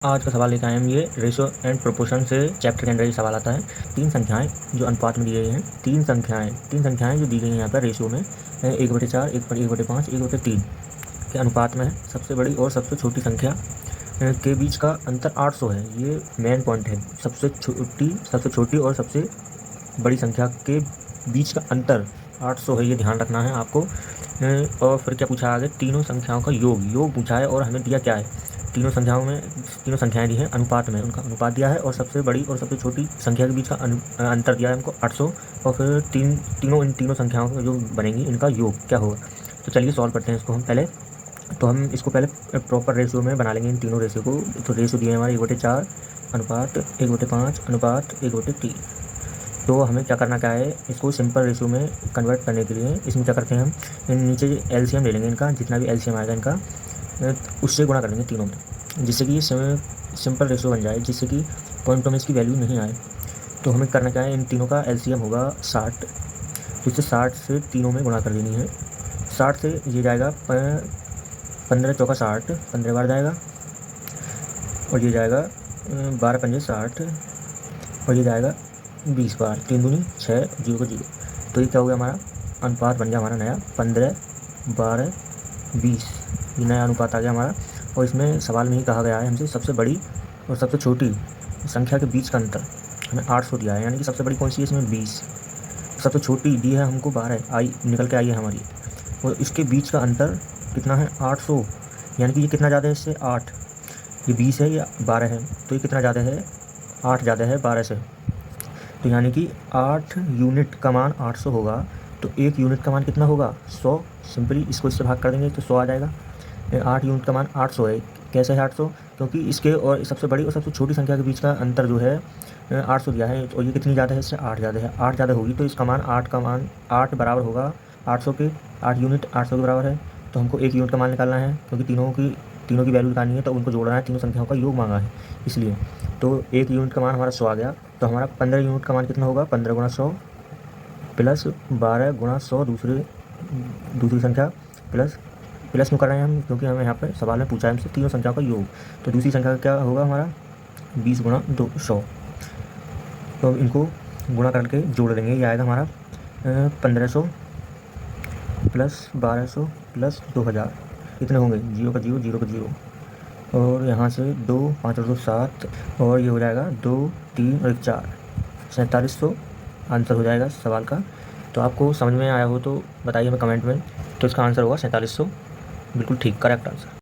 आज का सवाल लेकर आए हम ये रेशो एंड प्रोपोर्शन से चैप्टर के अंदर ये सवाल आता है। तीन संख्याएं जो अनुपात में दी गई हैं, तीन संख्याएं जो दी गई हैं यहाँ पर रेशो में 1/4, 1/5, 1/3 के अनुपात में है। सबसे बड़ी और सबसे छोटी संख्या के बीच का अंतर 800 है। ये मेन पॉइंट है। सबसे छोटी और सबसे बड़ी संख्या के बीच का अंतर 800 है, ये ध्यान रखना है आपको। और फिर क्या पूछा आगे, तीनों संख्याओं का योग पूछा है और हमें दिया क्या है, तीनों संख्याएं दी हैं अनुपात में, उनका अनुपात दिया है और सबसे बड़ी और सबसे छोटी संख्या के बीच का अंतर दिया है हमको 800। और फिर इन तीनों संख्याओं का जो बनेंगी इनका योग क्या होगा। तो चलिए सॉल्व करते हैं इसको हम पहले। तो हम इसको पहले प्रॉपर रेशियो में बना लेंगे इन तीनों रेशियो को। तो रेशियो दिए हमारे 1/4 अनुपात 1/5 अनुपात 1/3। तो हमें क्या करना क्या है, इसको सिंपल रेशियो में कन्वर्ट करने के लिए इसमें क्या करते हैं, हम इन नीचे एलसीएम ले लेंगे इनका, जितना भी एलसीएम आएगा इनका उससे गुणा कर देंगे तीनों में, जिससे कि ये सिंपल रेशियो बन जाए, जिससे कि पॉइंटों में इसकी वैल्यू नहीं आए। तो हमें करना क्या है, इन तीनों का एलसीएम होगा 60, जिससे 60 से तीनों में गुणा कर देनी है। 60 से ये जाएगा 15 चौका 60, 15 बार जाएगा, और ये जाएगा 12 पंजे 60, और ये जाएगा 20 बार, 3 दूनी 6, 0 को 0। तो ये क्या हो गया, हमारा अनुपात बन गया हमारा नया 15, 12, 20। ये नया अनुपात आ गया हमारा। और इसमें सवाल में ही कहा गया है हमसे सबसे बड़ी और सबसे छोटी संख्या के बीच का अंतर हमें 800 दिया है, यानी कि सबसे बड़ी कौन सी है इसमें 20, सबसे छोटी दी है हमको 12 आई निकल के आई है हमारी। और इसके बीच का अंतर कितना है 800, यानी कि ये कितना ज़्यादा है इससे 8, ये 20 है या 12 है, तो ये कितना ज़्यादा है 8 ज़्यादा है 12 से। तो यानी कि 8 यूनिट का मान 800 होगा, तो 1 यूनिट का मान कितना होगा 100। सिंपली इसको इससे भाग कर देंगे तो 100 आ जाएगा। 8 यूनिट का मान 800 है। कैसे है 800, क्योंकि इसके और सबसे बड़ी और सबसे छोटी संख्या के बीच का अंतर जो है 800 दिया है, और ये कितनी ज़्यादा है इससे 8 ज़्यादा है। 8 ज़्यादा होगी तो इसका मान 8 बराबर होगा 800 के, 8 यूनिट 800 के बराबर है। तो हमको 1 यूनिट का मान निकालना है, क्योंकि तीनों की वैल्यू निकालनी है, तो उनको जोड़ना है, तीनों संख्याओं का योग मांगा है इसलिए। तो 1 यूनिट का मान हमारा 100 आ गया। तो हमारा 15 यूनिट का मान कितना होगा, 15 गुणा 100 प्लस 12 गुणा 100 दूसरी संख्या प्लस क्यों कर रहे हैं हम, क्योंकि हमें यहाँ पर सवाल में पूछा है हमसे तीनों संख्याओं का योग। तो दूसरी संख्या का क्या होगा हमारा 20 गुणा 200। तो इनको गुणा करके जोड़ देंगे, ये आएगा हमारा 1500 प्लस 1200 प्लस 2000। कितने होंगे 0 का 0, 0 का 0, और यहाँ से 2, 5 और 2 7, और ये हो जाएगा 2, 3 और 1 4, 4700 आंसर हो जाएगा सवाल का। तो आपको समझ में आया हो तो बताइए हमें कमेंट में। तो इसका आंसर होगा 4700, बिल्कुल ठीक, करेक्ट आंसर।